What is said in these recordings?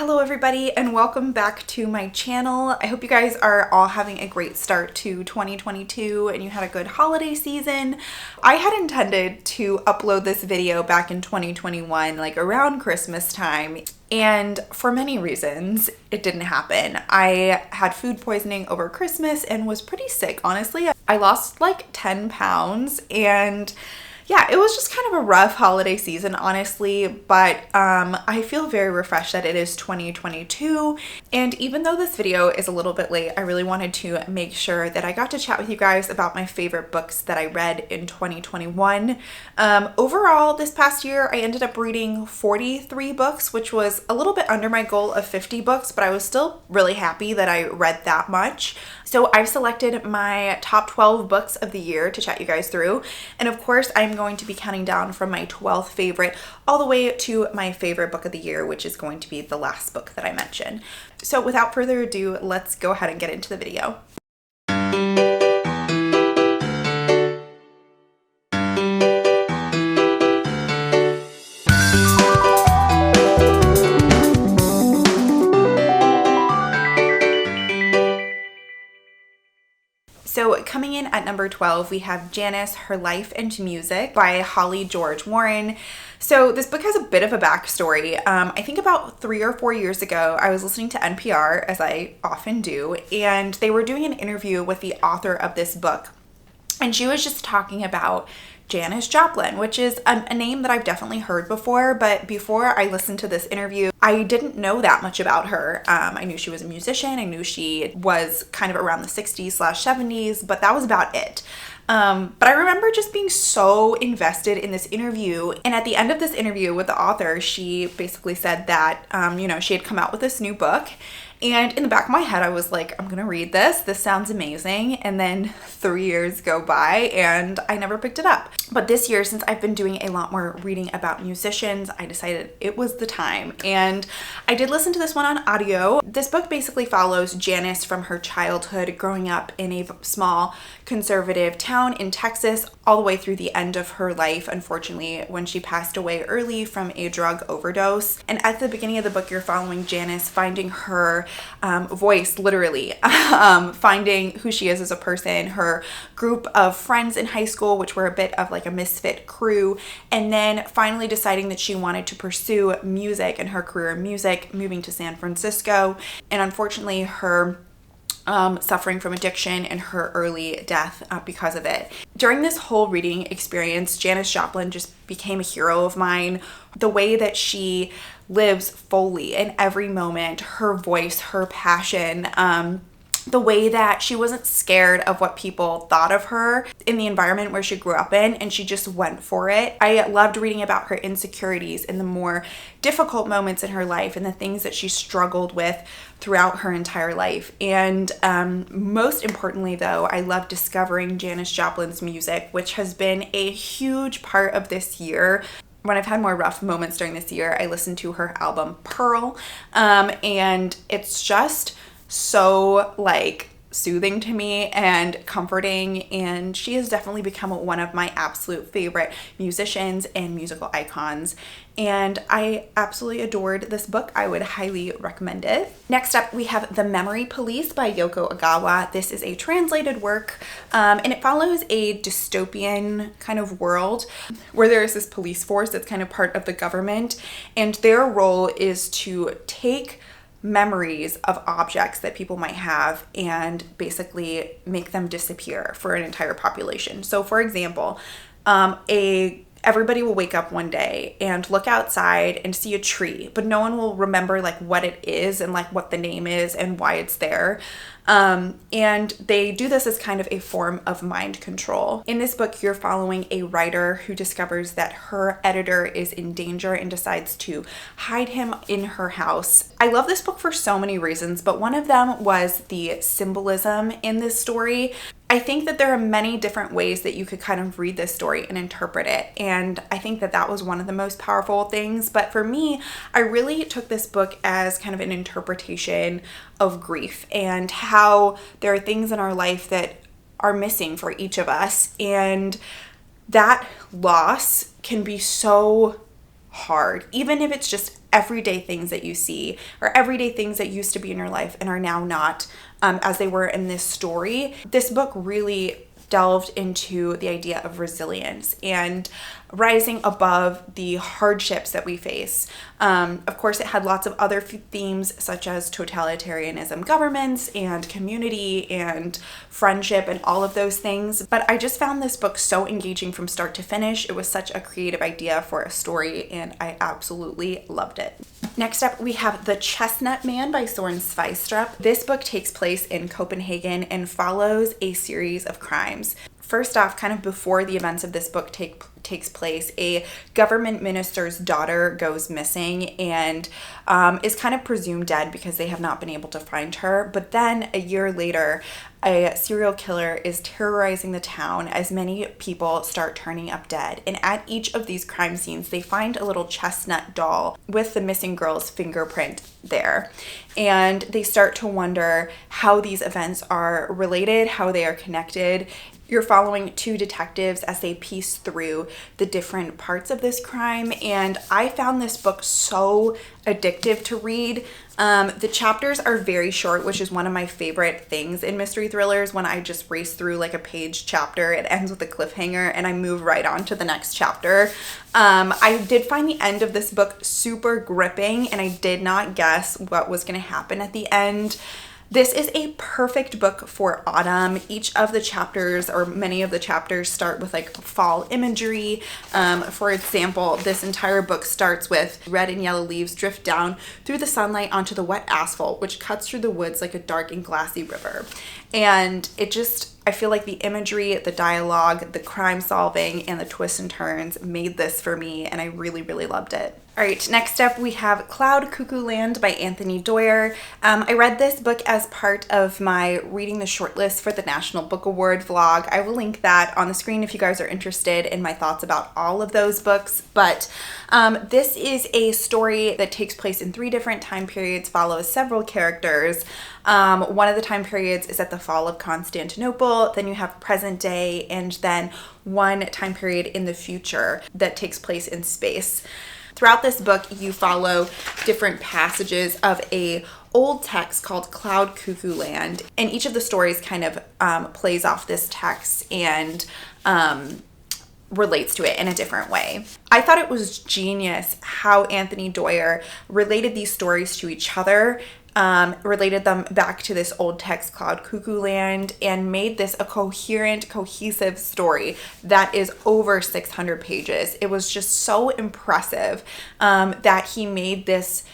Hello everybody and welcome back to my channel. I hope you guys are all having a great start to 2022 and you had a good holiday season. I had intended to upload this video back in 2021, like around Christmas time, and for many reasons it didn't happen. I had food poisoning over Christmas and was pretty sick, honestly. I lost like 10 pounds and yeah, it was just kind of a rough holiday season, honestly, but I feel very refreshed that it is 2022. And even though this video is a little bit late, I really wanted to make sure that I got to chat with you guys about my favorite books that I read in 2021. Overall, this past year, I ended up reading 43 books, which was a little bit under my goal of 50 books, but I was still really happy that I read that much. So I've selected my top 12 books of the year to chat you guys through. And of course, I'm going to be counting down from my 12th favorite all the way to my favorite book of the year, which is going to be the last book that I mentioned. So without further ado, let's go ahead and get into the video. So coming in at number 12, we have Janice, Her Life and Music by Holly George Warren. So this book has a bit of a backstory. I think about 3 or 4 years ago, I was listening to NPR, as I often do, and they were doing an interview with the author of this book. And she was just talking about Janice Joplin, which is a name that I've definitely heard before, but before I listened to this interview, I didn't know that much about her. I knew she was a musician, I knew she was kind of around the 60s/70s, but that was about it. But I remember just being so invested in this interview. And at the end of this interview with the author, she basically said that, she had come out with this new book. And in the back of my head, I was like, I'm gonna read this. This sounds amazing. And then 3 years go by and I never picked it up. But this year, since I've been doing a lot more reading about musicians, I decided it was the time. And I did listen to this one on audio. This book basically follows Janice from her childhood growing up in a small conservative town in Texas all the way through the end of her life, unfortunately, when she passed away early from a drug overdose. And at the beginning of the book, you're following Janice finding her voice, literally, finding who she is as a person, her group of friends in high school, which were a bit of like a misfit crew, and then finally deciding that she wanted to pursue music and her career in music, moving to San Francisco, and unfortunately her suffering from addiction and her early death because of it. During this whole reading experience, Janice Joplin just became a hero of mine. The way that she lives fully in every moment, her voice, her passion, the way that she wasn't scared of what people thought of her in the environment where she grew up in, and she just went for it. I loved reading about her insecurities and the more difficult moments in her life and the things that she struggled with throughout her entire life. And most importantly, though, I love discovering Janice Joplin's music, which has been a huge part of this year. When I've had more rough moments during this year, I listened to her album Pearl, and it's just so like soothing to me and comforting, and she has definitely become one of my absolute favorite musicians and musical icons, and I absolutely adored this book. I would highly recommend it. Next up, we have The Memory Police by Yoko Ogawa. This is a translated work, and it follows a dystopian kind of world where there is this police force that's kind of part of the government, and their role is to take memories of objects that people might have and basically make them disappear for an entire population. So for example, everybody will wake up one day and look outside and see a tree, but no one will remember like what it is and like what the name is and why it's there. And they do this as kind of a form of mind control. In this book, you're following a writer who discovers that her editor is in danger and decides to hide him in her house. I love this book for so many reasons, but one of them was the symbolism in this story. I think that there are many different ways that you could kind of read this story and interpret it. And I think that that was one of the most powerful things. But for me, I really took this book as kind of an interpretation of grief and how there are things in our life that are missing for each of us. And that loss can be so hard, even if it's just everyday things that you see, or everyday things that used to be in your life and are now not, as they were in this story. This book really delved into the idea of resilience and rising above the hardships that we face. Of course, it had lots of other themes such as totalitarianism, governments, and community, and friendship, and all of those things. But I just found this book so engaging from start to finish. It was such a creative idea for a story, and I absolutely loved it. Next up, we have The Chestnut Man by Soren Sveistrup. This book takes place in Copenhagen and follows a series of crimes. First off, kind of before the events of this book takes place, a government minister's daughter goes missing and is kind of presumed dead because they have not been able to find her. But then a year later, a serial killer is terrorizing the town as many people start turning up dead. And at each of these crime scenes, they find a little chestnut doll with the missing girl's fingerprint there. And they start to wonder how these events are related, how they are connected. You're following two detectives as they piece through the different parts of this crime, and I found this book so addictive to read. The chapters are very short, which is one of my favorite things in mystery thrillers. When I just race through like a page chapter, it ends with a cliffhanger and I move right on to the next chapter. I did find the end of this book super gripping, and I did not guess what was going to happen at the end. This is a perfect book for autumn. Each of the chapters, or many of the chapters, start with like fall imagery. For example, this entire book starts with red and yellow leaves drift down through the sunlight onto the wet asphalt, which cuts through the woods like a dark and glassy river. And I feel like the imagery, the dialogue, the crime solving, and the twists and turns made this for me, and I really, really loved it. All right, next up we have Cloud Cuckoo Land by Anthony Doerr. I read this book as part of my Reading the Shortlist for the National Book Award vlog. I will link that on the screen if you guys are interested in my thoughts about all of those books. But this is a story that takes place in 3 different time periods, follows several characters. One of the time periods is at the fall of Constantinople, then you have present day, and then one time period in the future that takes place in space. Throughout this book, you follow different passages of a old text called Cloud Cuckoo Land, and each of the stories kind of plays off this text and relates to it in a different way. I thought it was genius how Anthony Doerr related these stories to each other, related them back to this old text, Cloud Cuckoo Land, and made this a coherent, cohesive story that is over 600 pages. It was just so impressive that he made this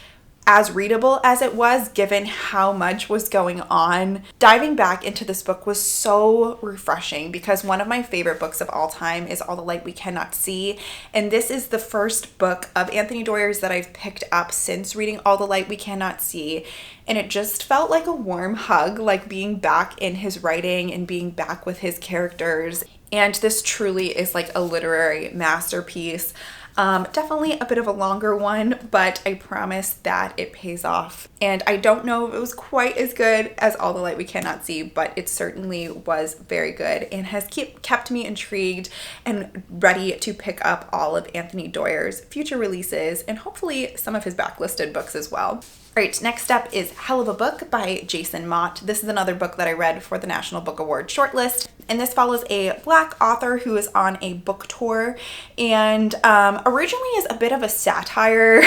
as readable as it was, given how much was going on. Diving back into this book was so refreshing because one of my favorite books of all time is All the Light We Cannot See, and this is the first book of Anthony Doerr's that I've picked up since reading All the Light We Cannot See, and it just felt like a warm hug, like being back in his writing and being back with his characters. And this truly is like a literary masterpiece. Definitely a bit of a longer one, but I promise that it pays off. And I don't know if it was quite as good as All the Light We Cannot See, but it certainly was very good and has kept me intrigued and ready to pick up all of Anthony Doerr's future releases and hopefully some of his backlisted books as well. All right, next up is Hell of a Book by Jason Mott. This is another book that I read for the National Book Award shortlist, and this follows a Black author who is on a book tour, and originally is a bit of a satire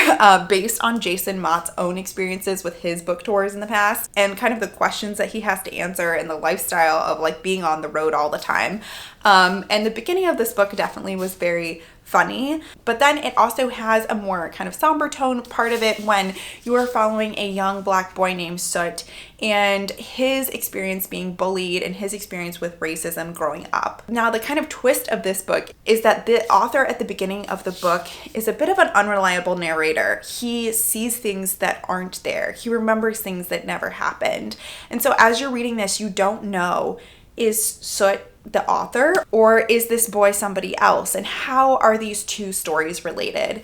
based on Jason Mott's own experiences with his book tours in the past, and kind of the questions that he has to answer and the lifestyle of like being on the road all the time. And the beginning of this book definitely was very funny, but then it also has a more kind of somber tone part of it when you are following a young Black boy named Soot and his experience being bullied and his experience with racism growing up. Now, the kind of twist of this book is that the author at the beginning of the book is a bit of an unreliable narrator. He sees things that aren't there. He remembers things that never happened. And so as you're reading this, you don't know, is Soot the author or is this boy somebody else, and how are these two stories related?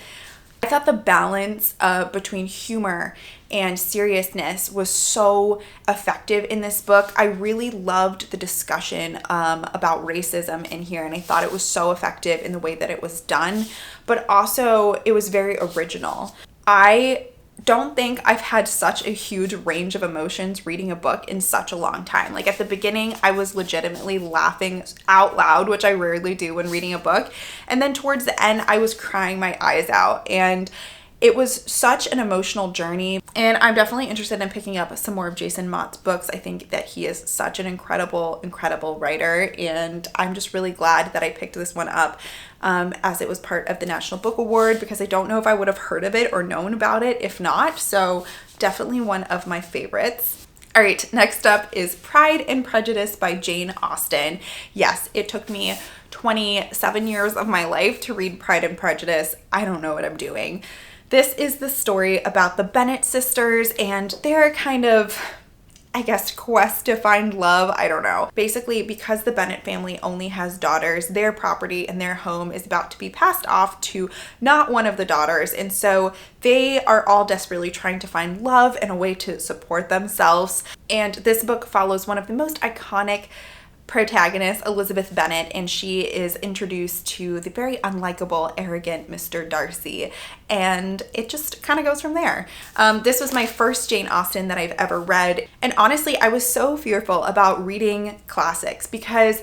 I thought the balance between humor and seriousness was so effective in this book. I really loved the discussion about racism in here, and I thought it was so effective in the way that it was done, but also it was very original. I don't think I've had such a huge range of emotions reading a book in such a long time. Like at the beginning, I was legitimately laughing out loud, which I rarely do when reading a book. And then towards the end, I was crying my eyes out. And it was such an emotional journey, and I'm definitely interested in picking up some more of Jason Mott's books. I think that he is such an incredible, incredible writer, and I'm just really glad that I picked this one up as it was part of the National Book Award, because I don't know if I would have heard of it or known about it if not, so definitely one of my favorites. All right, next up is Pride and Prejudice by Jane Austen. Yes, it took me 27 years of my life to read Pride and Prejudice. I don't know what I'm doing. This is the story about the Bennet sisters and their kind of, I guess, quest to find love. I don't know. Basically, because the Bennet family only has daughters, their property and their home is about to be passed off to not one of the daughters. And so they are all desperately trying to find love and a way to support themselves. And this book follows one of the most iconic protagonist, Elizabeth Bennet, and she is introduced to the very unlikable, arrogant Mr. Darcy, and it just kind of goes from there. This was my first Jane Austen that I've ever read, and honestly, I was so fearful about reading classics because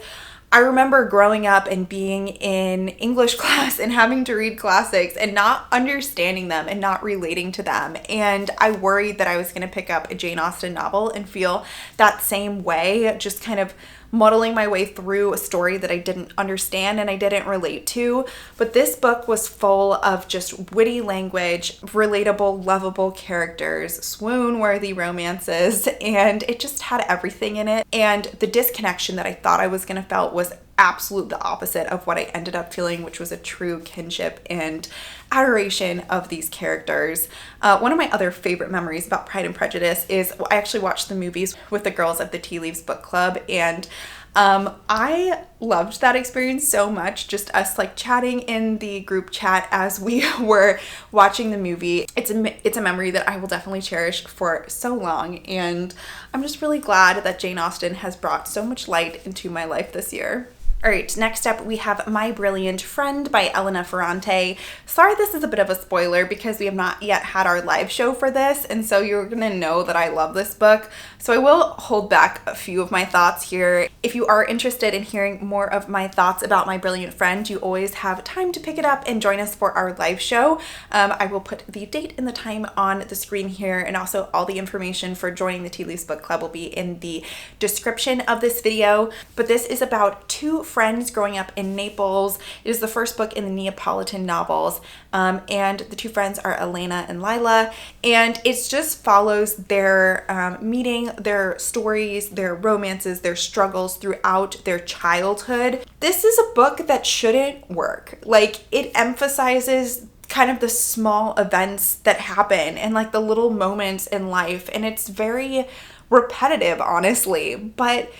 I remember growing up and being in English class and having to read classics and not understanding them and not relating to them. And I worried that I was going to pick up a Jane Austen novel and feel that same way, just kind of muddling my way through a story that I didn't understand and I didn't relate to. But this book was full of just witty language, relatable, lovable characters, swoon-worthy romances, and it just had everything in it. And the disconnection that I thought I was going to feel was absolute the opposite of what I ended up feeling, which was a true kinship and adoration of these characters. One of my other favorite memories about Pride and Prejudice is I actually watched the movies with the girls at the Tea Leaves book club, and I loved that experience so much, just us like chatting in the group chat as we were watching the movie. It's a memory that I will definitely cherish for so long, and I'm just really glad that Jane Austen has brought so much light into my life this year. All right, next up we have My Brilliant Friend by Elena Ferrante. Sorry this is a bit of a spoiler because we have not yet had our live show for this, and so you're gonna know that I love this book. So I will hold back a few of my thoughts here. If you are interested in hearing more of my thoughts about My Brilliant Friend, you always have time to pick it up and join us for our live show. I will put the date and the time on the screen here, and also all the information for joining the Tea Leaves Book Club will be in the description of this video. But this is about two friends growing up in Naples. It is the first book in the Neapolitan novels, and the two friends are Elena and Lila, and it just follows their meeting, their stories, their romances, their struggles throughout their childhood. This is a book that shouldn't work. Like, it emphasizes kind of the small events that happen and like the little moments in life, and it's very repetitive, honestly, but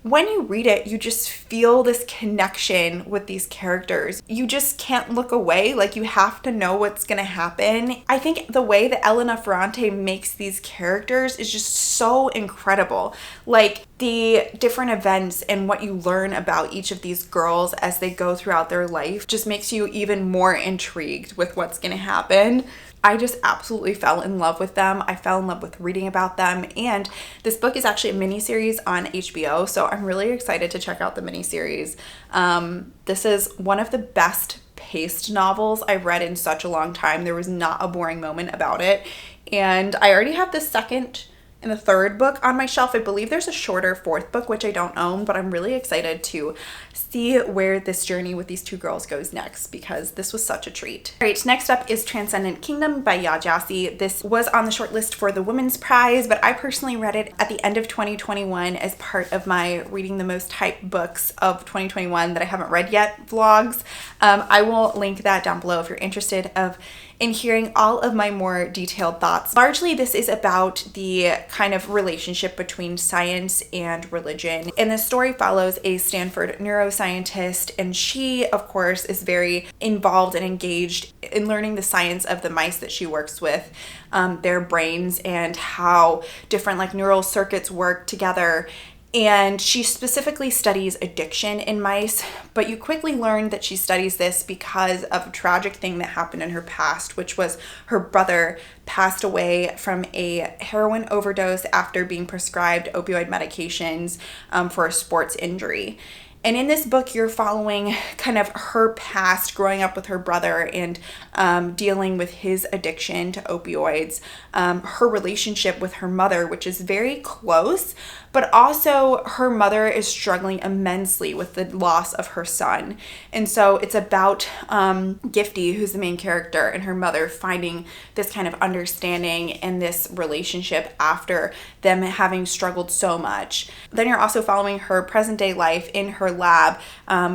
when you read it, you just feel this connection with these characters. You just can't look away. Like, you have to know what's gonna happen. I think the way that Elena Ferrante makes these characters is just so incredible. Like, the different events and what you learn about each of these girls as they go throughout their life just makes you even more intrigued with what's gonna happen. I just absolutely fell in love with them. I fell in love with reading about them, and this book is actually a miniseries on HBO, so I'm really excited to check out the miniseries. This is one of the best paced novels I've read in such a long time. There was not a boring moment about it, and I already have the second and the third book on my shelf. I believe there's a shorter fourth book, which I don't own, but I'm really excited to see where this journey with these two girls goes next, because this was such a treat. All right, next up is Transcendent Kingdom by Ya Jassi. This was on the short list for the Women's Prize, but I personally read it at the end of 2021 as part of my Reading the Most Hyped Books of 2021 that I haven't read yet vlogs. I will link that down below if you're interested in hearing all of my more detailed thoughts. Largely, this is about the kind of relationship between science and religion. And the story follows a Stanford neuroscientist, and she, of course, is very involved and engaged in learning the science of the mice that she works with, their brains, and how different like neural circuits work together. And she specifically studies addiction in mice, but you quickly learn that she studies this because of a tragic thing that happened in her past, which was her brother passed away from a heroin overdose after being prescribed opioid medications for a sports injury. And in this book, you're following kind of her past growing up with her brother and dealing with his addiction to opioids, her relationship with her mother, which is very close, but also her mother is struggling immensely with the loss of her son. And so it's about Gifty, who's the main character, and her mother finding this kind of understanding and this relationship after them having struggled so much. Then you're also following her present day life in her lab,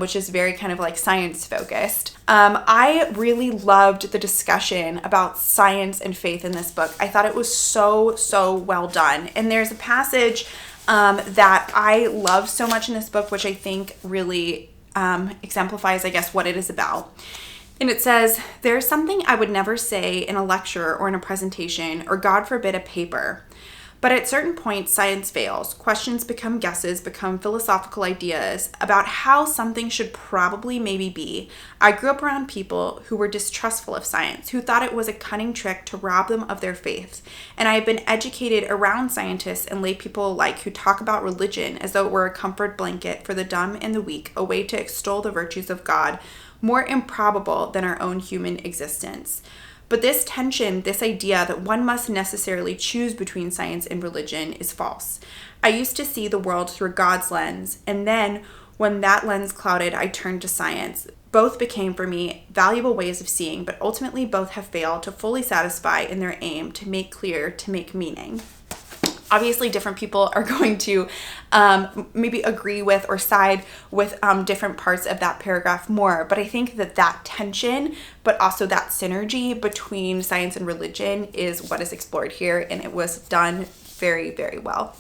which is very kind of like science focused. I really loved the discussion about science and faith in this book. I thought it was so well done. And there's a passage that I love so much in this book, which I think really exemplifies, I guess, what it is about. And it says, "There's something I would never say in a lecture or in a presentation, or God forbid a paper. But at certain points, science fails. Questions become guesses, become philosophical ideas about how something should probably maybe be. I grew up around people who were distrustful of science, who thought it was a cunning trick to rob them of their faith. And I have been educated around scientists and lay people alike who talk about religion as though it were a comfort blanket for the dumb and the weak, a way to extol the virtues of God, more improbable than our own human existence. But this tension, this idea that one must necessarily choose between science and religion is false. I used to see the world through God's lens, and then when that lens clouded, I turned to science. Both became for me valuable ways of seeing, but ultimately both have failed to fully satisfy in their aim to make clear, to make meaning." Obviously, different people are going to maybe agree with or side with different parts of that paragraph more. But I think that tension, but also that synergy between science and religion is what is explored here. And it was done very, very well.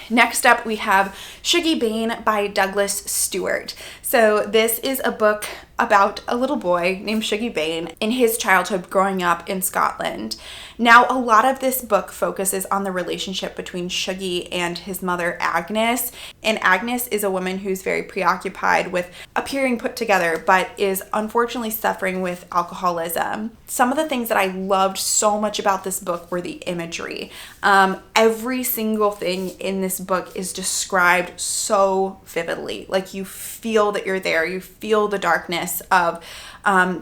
Next up, we have Shiggy Bane by Douglas Stewart. So this is a book about a little boy named Shiggy Bane in his childhood growing up in Scotland. Now, a lot of this book focuses on the relationship between Shiggy and his mother, Agnes. And Agnes is a woman who's very preoccupied with appearing put together, but is unfortunately suffering with alcoholism. Some of the things that I loved so much about this book were the imagery. Every single thing in this book is described so vividly. Like, you feel that you're there. You feel the darkness of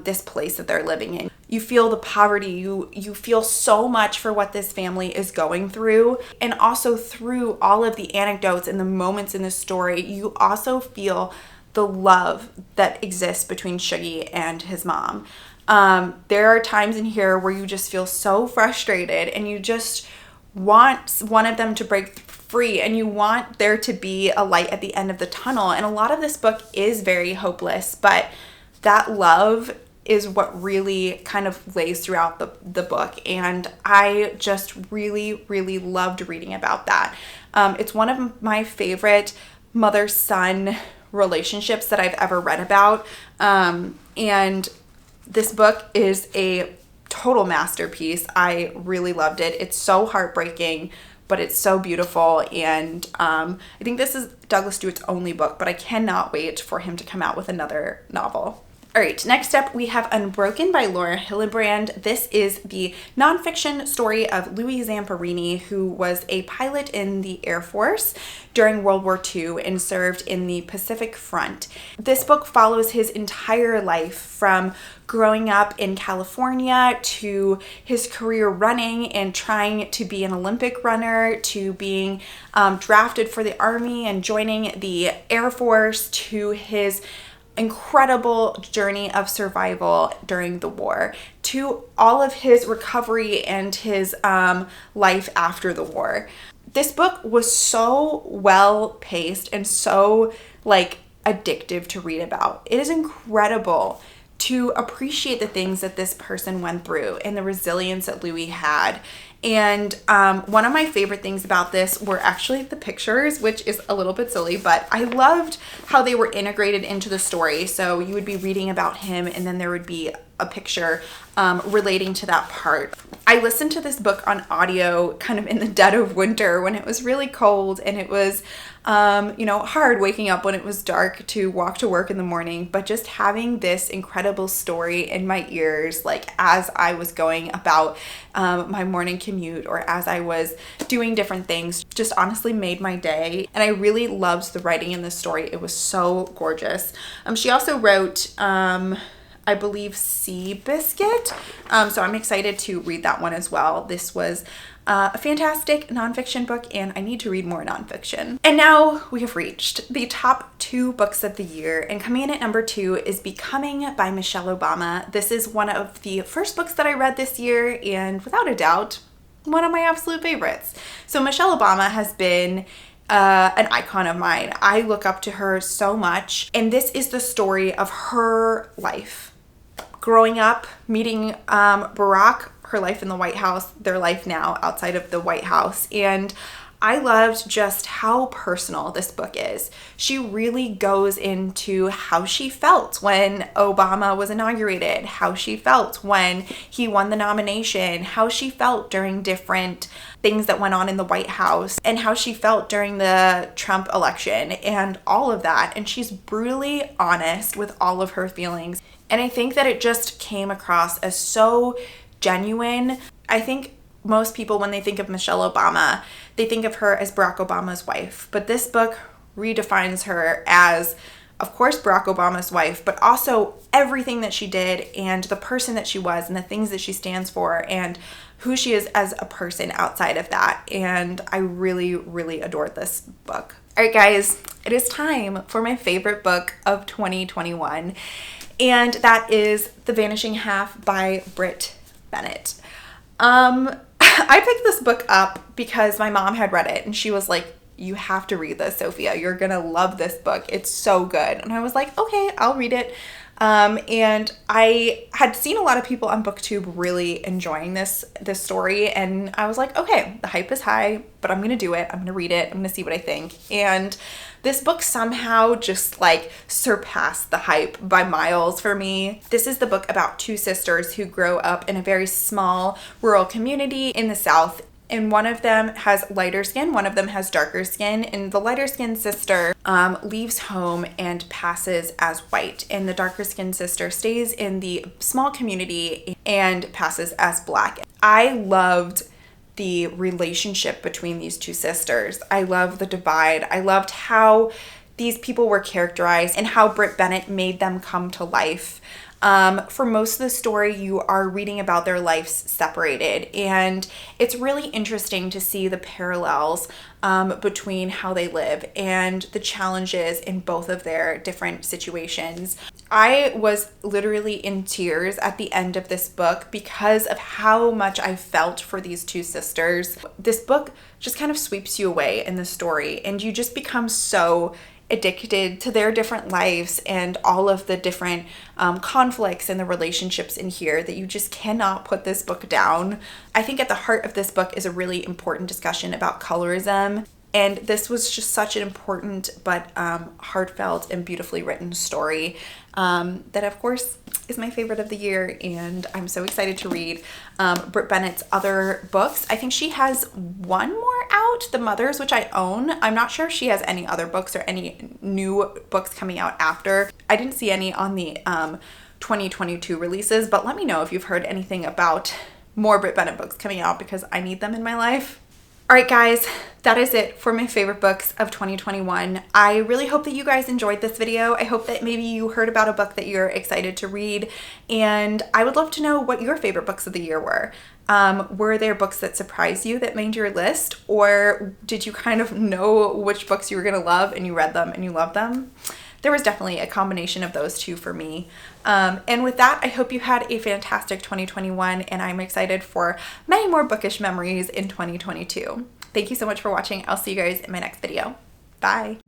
this place that they're living in. You feel the poverty. You feel so much for what this family is going through. And also through all of the anecdotes and the moments in the story, you also feel the love that exists between Shiggy and his mom. There are times in here where you just feel so frustrated and you just want one of them to break free, and you want there to be a light at the end of the tunnel. And a lot of this book is very hopeless, but that love is what really kind of lays throughout the book. And I just really, really loved reading about that. It's one of my favorite mother-son relationships that I've ever read about. And this book is a total masterpiece. I really loved it. It's so heartbreaking, but it's so beautiful. And I think this is Douglas Stewart's only book, but I cannot wait for him to come out with another novel. All right, next up we have Unbroken by Laura Hillebrand. This is the nonfiction story of Louis Zamperini, who was a pilot in the Air Force during World War II and served in the Pacific Front. This book follows his entire life from growing up in California to his career running and trying to be an Olympic runner, to being drafted for the Army and joining the Air Force, to his incredible journey of survival during the war, to all of his recovery and his life after the war. This book was so well paced and so addictive to read about. It is incredible to appreciate the things that this person went through and the resilience that Louis had. And one of my favorite things about this were actually the pictures, which is a little bit silly, but I loved how they were integrated into the story. So you would be reading about him and then there would be a picture relating to that part. I listened to this book on audio kind of in the dead of winter when it was really cold, and it was hard waking up when it was dark to walk to work in the morning, but just having this incredible story in my ears, like as I was going about my morning commute or as I was doing different things, just honestly made my day. And I really loved the writing in this story. It was so gorgeous. She also wrote, I believe, Seabiscuit. So I'm excited to read that one as well. This was a fantastic nonfiction book, and I need to read more nonfiction. And now we have reached the top 2 books of the year, and coming in at number 2 is Becoming by Michelle Obama. This is one of the first books that I read this year, and without a doubt, one of my absolute favorites. So Michelle Obama has been an icon of mine. I look up to her so much, and this is the story of her life. Growing up, meeting Barack, her life in the White House, their life now outside of the White House. And I loved just how personal this book is. She really goes into how she felt when Obama was inaugurated, how she felt when he won the nomination, how she felt during different things that went on in the White House, and how she felt during the Trump election and all of that. And she's brutally honest with all of her feelings. And I think that it just came across as so genuine. I think most people, when they think of Michelle Obama, they think of her as Barack Obama's wife. But this book redefines her as, of course, Barack Obama's wife, but also everything that she did and the person that she was and the things that she stands for and who she is as a person outside of that. And I really, really adored this book. All right, guys, it is time for my favorite book of 2021. And that is The Vanishing Half by Britt Bennett. I picked this book up because my mom had read it and she was like, "You have to read this, Sophia. You're gonna love this book. It's so good." And I was like, okay, I'll read it. And I had seen a lot of people on BookTube really enjoying this story, and I was like, okay, the hype is high, but I'm gonna do it. I'm gonna read it. I'm gonna see what I think. And this book somehow just like surpassed the hype by miles for me. This is the book about 2 sisters who grow up in a very small rural community in the South. And one of them has lighter skin, one of them has darker skin, and the lighter skinned sister leaves home and passes as white, and the darker skinned sister stays in the small community and passes as black. I loved the relationship between these 2 sisters. I love the divide. I loved how these people were characterized and how Britt Bennett made them come to life. For most of the story, you are reading about their lives separated, and it's really interesting to see the parallels between how they live and the challenges in both of their different situations. I was literally in tears at the end of this book because of how much I felt for these 2 sisters. This book just kind of sweeps you away in the story, and you just become so addicted to their different lives and all of the different conflicts and the relationships in here that you just cannot put this book down. I think at the heart of this book is a really important discussion about colorism. And this was just such an important but heartfelt and beautifully written story that, of course, is my favorite of the year. And I'm so excited to read Britt Bennett's other books. I think she has one more out, The Mothers, which I own. I'm not sure if she has any other books or any new books coming out after. I didn't see any on the 2022 releases, but let me know if you've heard anything about more Britt Bennett books coming out because I need them in my life. All right, guys, that is it for my favorite books of 2021. I really hope that you guys enjoyed this video. I hope that maybe you heard about a book that you're excited to read, and I would love to know what your favorite books of the year were. Were there books that surprised you that made your list, or did you kind of know which books you were gonna love and you read them and you loved them? There was definitely a combination of those 2 for me. And with that, I hope you had a fantastic 2021, and I'm excited for many more bookish memories in 2022. Thank you so much for watching. I'll see you guys in my next video. Bye.